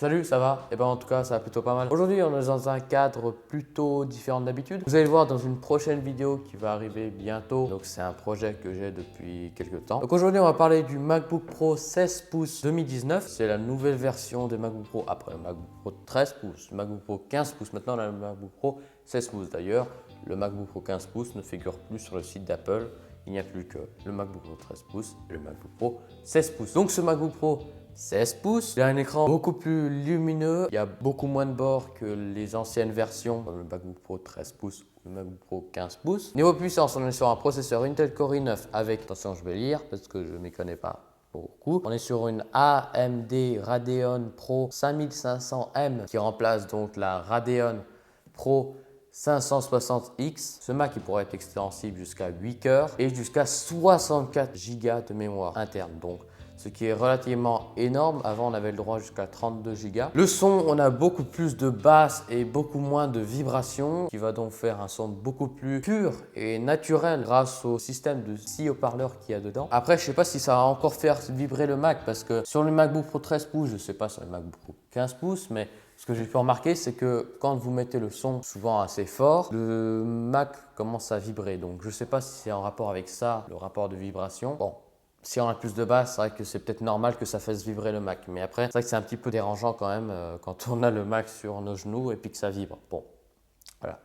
Salut, ça va? Eh ben en tout cas, ça va plutôt pas mal. Aujourd'hui, on est dans un cadre plutôt différent d'habitude. Vous allez le voir dans une prochaine vidéo qui va arriver bientôt. Donc c'est un projet que j'ai depuis quelques temps. Donc aujourd'hui, on va parler du MacBook Pro 16 pouces 2019. C'est la nouvelle version des MacBook Pro après le MacBook Pro 13 pouces, le MacBook Pro 15 pouces. Maintenant, on a le MacBook Pro 16 pouces. D'ailleurs, le MacBook Pro 15 pouces ne figure plus sur le site d'Apple. Il n'y a plus que le MacBook Pro 13 pouces et le MacBook Pro 16 pouces. Donc ce MacBook Pro 16 pouces, il a un écran beaucoup plus lumineux, il y a beaucoup moins de bords que les anciennes versions comme le MacBook Pro 13 pouces ou le MacBook Pro 15 pouces. Niveau puissance, on est sur un processeur Intel Core i9 avec, attention je vais lire parce que je ne m'y connais pas beaucoup. On est sur une AMD Radeon Pro 5500M qui remplace donc la Radeon Pro 560X. Ce Mac il pourrait être extensible jusqu'à 8 cœurs et jusqu'à 64 Go de mémoire interne, donc ce qui est relativement énorme. Avant, on avait le droit jusqu'à 32 Go. Le son, on a beaucoup plus de basses et beaucoup moins de vibrations, qui va donc faire un son beaucoup plus pur et naturel grâce au système de 6 haut-parleurs qu'il y a dedans. Après, je ne sais pas si ça va encore faire vibrer le Mac, parce que sur le MacBook Pro 13 pouces, je ne sais pas sur le MacBook Pro 15 pouces, mais ce que j'ai pu remarquer, c'est que quand vous mettez le son souvent assez fort, le Mac commence à vibrer. Donc, je ne sais pas si c'est en rapport avec ça, le rapport de vibration. Bon. Si on a plus de basse, c'est vrai que c'est peut-être normal que ça fasse vibrer le Mac. Mais après, c'est vrai que c'est un petit peu dérangeant quand même quand on a le Mac sur nos genoux et puis que ça vibre. Bon, voilà,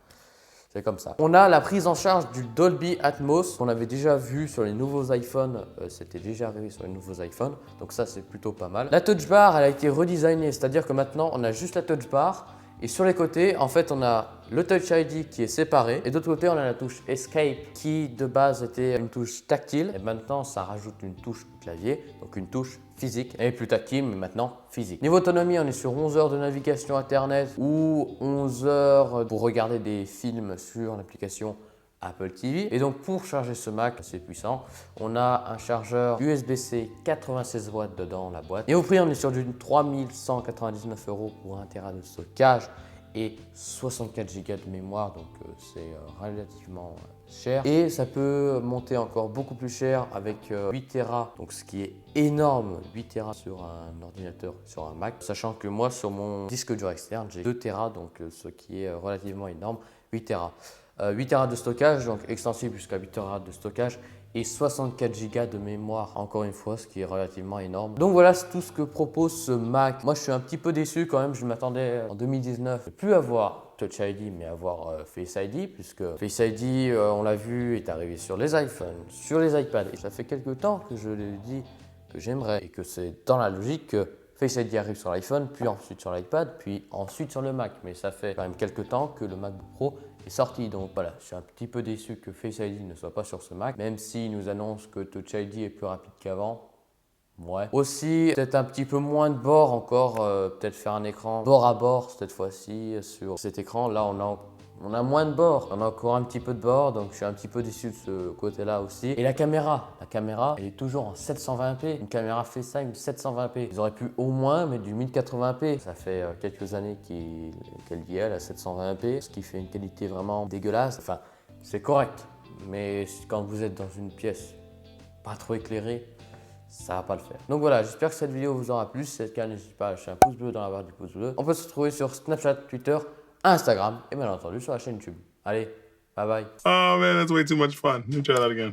c'est comme ça. On a la prise en charge du Dolby Atmos qu'on avait déjà vu sur les nouveaux iPhones. C'était déjà arrivé sur les nouveaux iPhones. Donc ça, c'est plutôt pas mal. La touch bar, elle a été redesignée. C'est-à-dire que maintenant, on a juste la touch bar. Et sur les côtés, en fait, on a le Touch ID qui est séparé. Et d'autre côté, on a la touche Escape qui, de base, était une touche tactile. Et maintenant, ça rajoute une touche clavier, donc une touche physique. Elle est plus tactile, mais maintenant physique. Niveau autonomie, on est sur 11 heures de navigation Internet ou 11 heures pour regarder des films sur l'application Apple TV. Et donc pour charger ce Mac assez puissant, on a un chargeur USB-C 96 watts dedans la boîte. Et au prix, on est sur du 3199 € pour 1 Tera de stockage et 64 Go de mémoire, donc c'est relativement cher. Et ça peut monter encore beaucoup plus cher avec 8 Tera, donc ce qui est énorme, 8 Tera sur un ordinateur, sur un Mac. Sachant que moi, sur mon disque dur externe, j'ai 2 Tera, donc ce qui est relativement énorme, 8 Tera. 8 Tera de stockage, donc extensible jusqu'à 8 Tera de stockage et 64 Go de mémoire, encore une fois, ce qui est relativement énorme. Donc voilà, c'est tout ce que propose ce Mac. Moi, je suis un petit peu déçu quand même. Je m'attendais en 2019 ne plus avoir Touch ID, mais avoir Face ID, puisque Face ID, on l'a vu, est arrivé sur les iPhones, sur les iPads. Et ça fait quelques temps que je l'ai dit que j'aimerais et que c'est dans la logique que Face ID arrive sur l'iPhone, puis ensuite sur l'iPad, puis ensuite sur le Mac. Mais ça fait quand même quelques temps que le MacBook Pro est sorti. Donc voilà, je suis un petit peu déçu que Face ID ne soit pas sur ce Mac, même s'il nous annonce que Touch ID est plus rapide qu'avant. Ouais. Aussi, peut-être un petit peu moins de bords encore, peut-être faire un écran bord à bord cette fois-ci sur cet écran. Là, on a moins de bords, on a encore un petit peu de bords, donc je suis un petit peu déçu de ce côté-là aussi. Et la caméra, elle est toujours en 720p, une caméra FaceTime 720p. Ils auraient pu au moins mettre du 1080p. Ça fait quelques années qu'elle y est, la 720p, ce qui fait une qualité vraiment dégueulasse. Enfin, c'est correct, mais quand vous êtes dans une pièce pas trop éclairée, ça va pas le faire. Donc voilà, j'espère que cette vidéo vous aura plu. Si c'est le cas, n'hésitez pas à lâcher un pouce bleu dans la barre du pouce bleu. On peut se retrouver sur Snapchat, Twitter, Instagram et bien entendu sur la chaîne YouTube. Allez, bye bye. Oh man, that's way too much fun. Let me try that again.